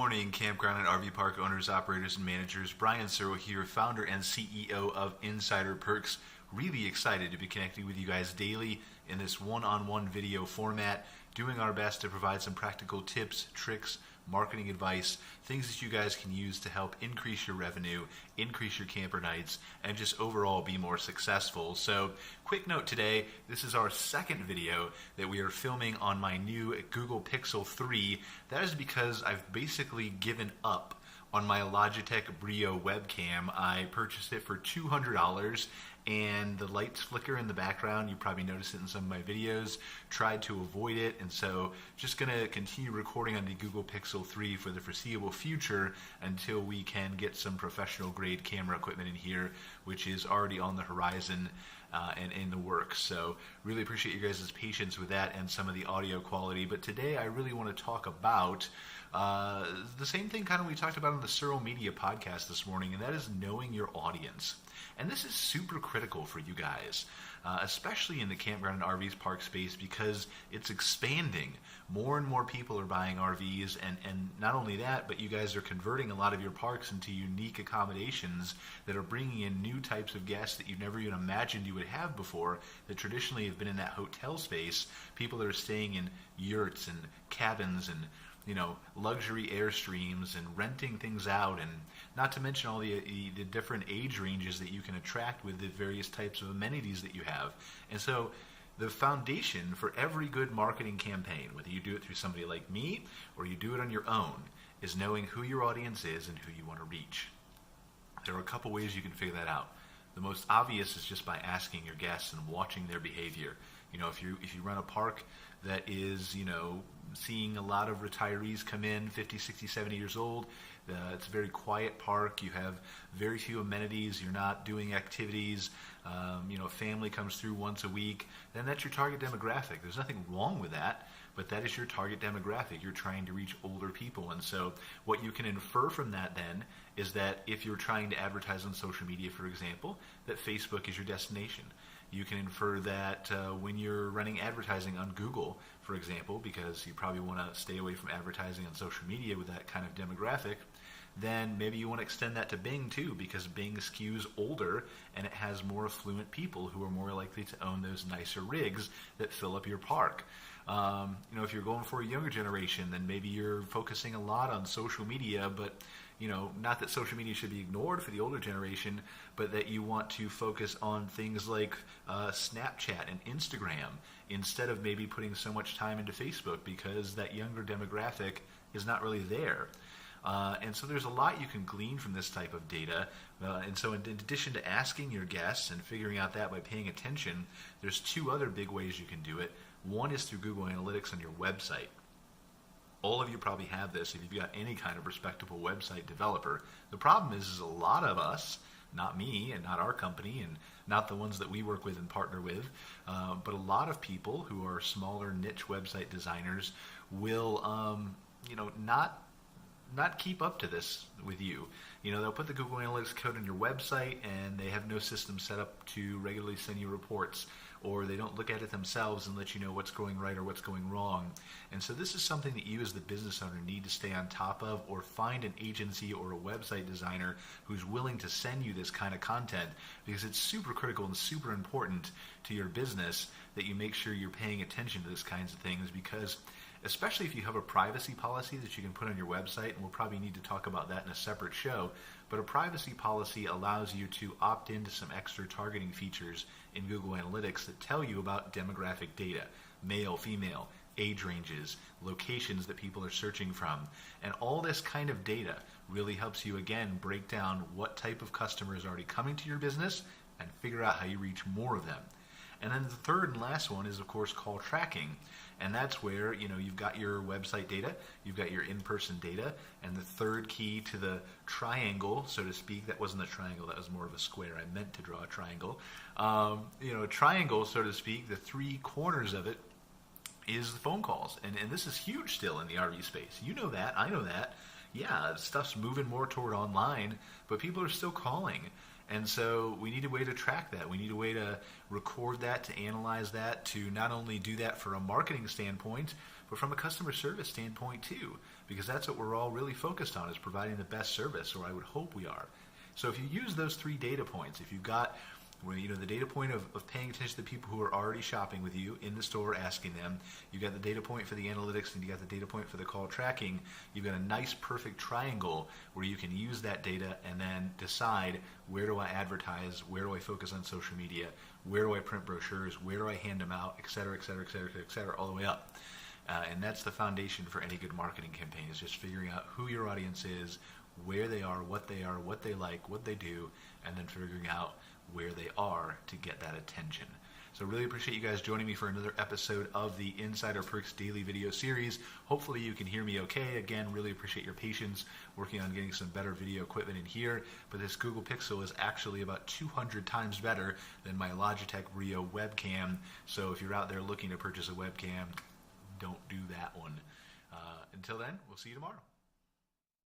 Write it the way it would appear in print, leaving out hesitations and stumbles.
morning, Campground and RV park owners, operators, and managers. Brian Searle here, founder and CEO of Insider Perks. Really excited to be connecting with you guys daily in this one-on-one video format, doing our best to provide some practical tips, tricks, marketing advice, things that you guys can use to help increase your revenue, increase your camper nights, and just overall be more successful. So, quick note today, this is our second video that we are filming on my new Google Pixel 3. That is because I've basically given up on my Logitech Brio webcam. I purchased it for $200 and the lights flicker in the background. You probably noticed it in some of my videos. Tried to avoid it, and so just going to continue recording on the Google Pixel 3 for the foreseeable future until we can get some professional grade camera equipment in here, which is already on the horizon and in the works. So really appreciate you guys' patience with that and some of the audio quality. But today I really want to talk about the same thing kind of we talked about on the Searle Media podcast this morning, and that is knowing your audience. And this is super critical for you guys, especially in the campground and RVs park space, because it's expanding. More and more people are buying RVs, and not only that, but you guys are converting a lot of your parks into unique accommodations that are bringing in new types of guests that you never even imagined you would have before, that traditionally have been in that hotel space. People that are staying in yurts and cabins and luxury Airstreams and renting things out, and not to mention all the different age ranges that you can attract with the various types of amenities that you have. And so the foundation for every good marketing campaign, whether you do it through somebody like me or you do it on your own, is knowing who your audience is and who you want to reach. There are a couple ways you can figure that out. The most obvious is just by asking your guests and watching their behavior. If you run a park that is, seeing a lot of retirees come in, 50, 60, 70 years old, it's a very quiet park, you have very few amenities, you're not doing activities, a family comes through once a week, then that's your target demographic. There's nothing wrong with that, but that is your target demographic. You're trying to reach older people. And so what you can infer from that then is that if you're trying to advertise on social media, for example, that Facebook is your destination. You can infer that when you're running advertising on Google, for example, because you probably want to stay away from advertising on social media with that kind of demographic, then maybe you want to extend that to Bing too, because Bing skews older and it has more affluent people who are more likely to own those nicer rigs that fill up your park. If you're going for a younger generation, then maybe you're focusing a lot on social media, but not that social media should be ignored for the older generation, but that you want to focus on things like Snapchat and Instagram instead of maybe putting so much time into Facebook, because that younger demographic is not really there. And so there's a lot you can glean from this type of data. And so in addition to asking your guests and figuring out that by paying attention, there's two other big ways you can do it. One is through Google Analytics on your website. All of you probably have this if you've got any kind of respectable website developer. The problem is a lot of us, not me and not our company and not the ones that we work with and partner with, but a lot of people who are smaller niche website designers will not keep up to this with you. They'll put the Google Analytics code on your website and they have no system set up to regularly send you reports, or they don't look at it themselves and let you know what's going right or what's going wrong. And so this is something that you as the business owner need to stay on top of, or find an agency or a website designer who's willing to send you this kind of content, because it's super critical and super important to your business that you make sure you're paying attention to these kinds of things, because especially if you have a privacy policy that you can put on your website, and we'll probably need to talk about that in a separate show, but a privacy policy allows you to opt into some extra targeting features in Google Analytics that tell you about demographic data, male, female, age ranges, locations that people are searching from, and all this kind of data really helps you, again, break down what type of customer is already coming to your business and figure out how you reach more of them. And then the third and last one is, of course, call tracking. And that's where, you've got your website data, you've got your in-person data, and the third key to the triangle, so to speak, that wasn't a triangle, that was more of a square. I meant to draw a triangle. A triangle, so to speak, the three corners of it is the phone calls. And this is huge still in the RV space. You know that, I know that. Yeah, stuff's moving more toward online, but people are still calling. And so we need a way to track that. We need a way to record that, to analyze that, to not only do that for a marketing standpoint, but from a customer service standpoint too. because that's what we're all really focused on, is providing the best service, or I would hope we are. So if you use those 3 data points, if you've got the data point of paying attention to the people who are already shopping with you in the store, asking them, you've got the data point for the analytics, and you got the data point for the call tracking, you've got a nice perfect triangle where you can use that data and then decide, where do I advertise, where do I focus on social media, where do I print brochures, where do I hand them out, et cetera, et cetera, et cetera, et cetera, all the way up. And that's the foundation for any good marketing campaign, is just figuring out who your audience is, where they are, what they like, what they do, and then figuring out where they are to get that attention. So really appreciate you guys joining me for another episode of the Insider Perks daily video series. Hopefully you can hear me okay. Again, really appreciate your patience working on getting some better video equipment in here. But this Google Pixel is actually about 200 times better than my Logitech Rio webcam. So if you're out there looking to purchase a webcam, don't do that one. Until then, we'll see you tomorrow.